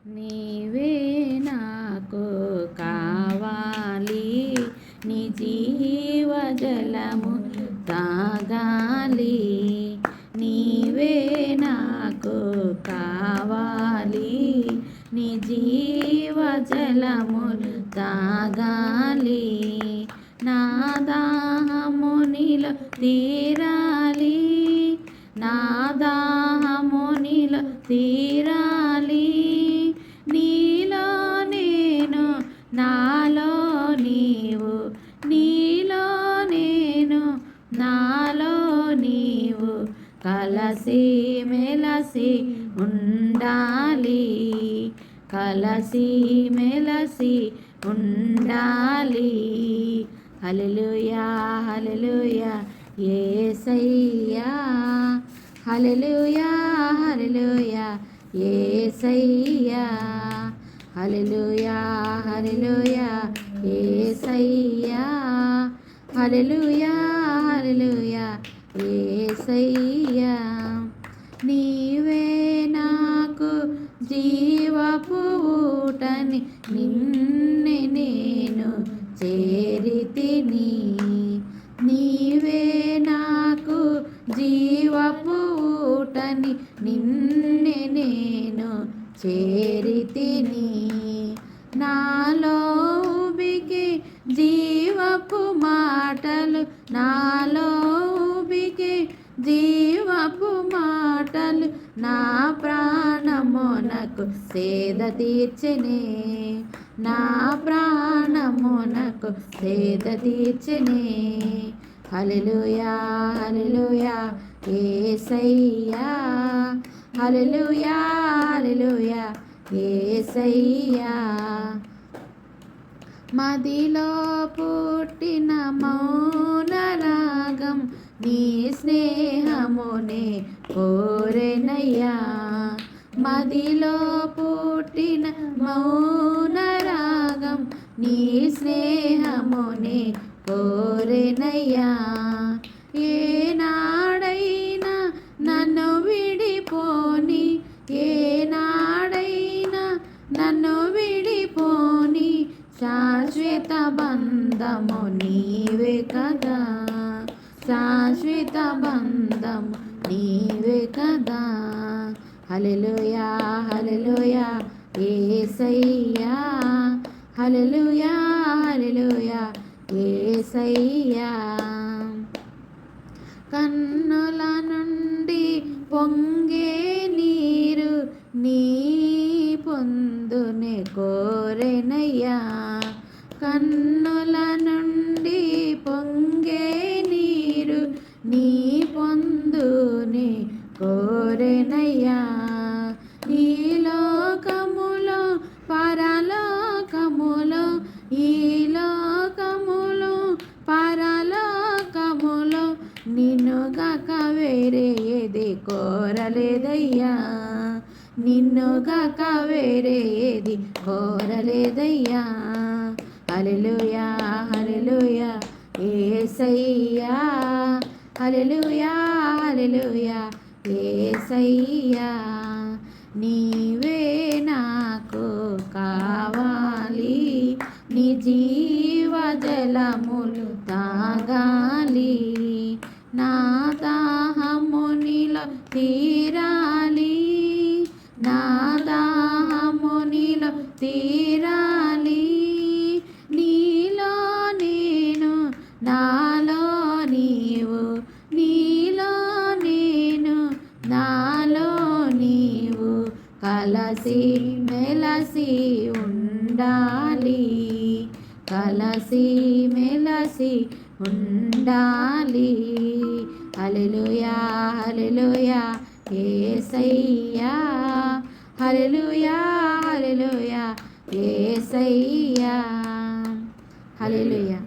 నీవే నాకు కావాలి, నీ జీవజలము తాగాలి. నీవే నాకు కావాలి, నీ జీవజలము తాగాలి. నా దాహము నీలో తీరాలి, నా దాహము నీలో తీరాలి. నీలో నేను, నాలో నీవు, నీలో నేను, నాలో నీవు కలసి మెలసి ఉండాలి, కలసి మెలసి ఉండాలి. హల్లెలూయా హల్లెలూయా యేసయ్యా, హల్లెలూయా హల్లెలూయా యేసయ్యా, హల్లెలూయా హల్లెలూయా యేసయ్యా, హల్లెలూయా హల్లెలూయా యేసయ్యా. నీవే నాకు జీవపు ఊటని, నిన్నే నేను చేరితిని. నీవే నాకు జీవపు ఊటని, నిన్నే నేను చేరితిని. నాలో ఉబికే జీవపు మాటలు, నాలో ఉబికే జీవపు మాటలు, నా ప్రాణమునకు సేద తీర్చెనే, నా ప్రాణమునకు సేద తీర్చెనే. హల్లెలూయా హల్లెలూయా యేసయ్యా, హల్లెలూయా హల్లెలూయా యేసయ్యా. మదిలో పుట్టిన మౌన రాగం, నీ స్నేహమునే కోరెనయ్యా. మదిలో పుట్టిన మౌన రాగం, నీ స్నేహమునే కోరెనయ్యా. ఏనాడైనా నన్ను విడిపోని, ఏనాడైనా నన్ను విడిపోని శాశ్వత బంధము నీవే కదా, శాశ్వత బంధము నీవే కదా. హల్లెలూయా హల్లెలూయా యేసయ్యా, హల్లెలూయా హల్లెలూయా యేసయ్యా. కన్నుల నుండి పొంగే నీరు, నీ పొందునే కోరెనయ్యా. కన్నుల నుండి పొంగే నీరు, నీ పొందునే కోరెనయ్యా. ఈ లోకములో పరలోకములో, ఈ లోకములో పరలోకములో నిన్నుగాక వేరే ఏది కోరలేదయ్యా, నిన్నుగాక వేరే ఏది కోరలేదయ్యా. హల్లెలూయా హల్లెలూయా యేసయ్యా, హల్లెలూయా హల్లెలూయా యేసయ్యా. నీవే నాకు కావాలి, నీ జీవజలములు తాగాలి. నా దాహము నీలో తీరాలి, నా దాహము నీలో తీరాలి. నీలో నేను, నాలో నీవు, నీలో నేను, నాలో నీవు కలసి మెలసి ఉండాలి, కలసి మెలసి ఉండాలి. హల్లెలూయా హల్లెలూయా యేసయ్యా, హల్లెలూయా హల్లెలూయా యేసయ్యా, హల్లెలూయా.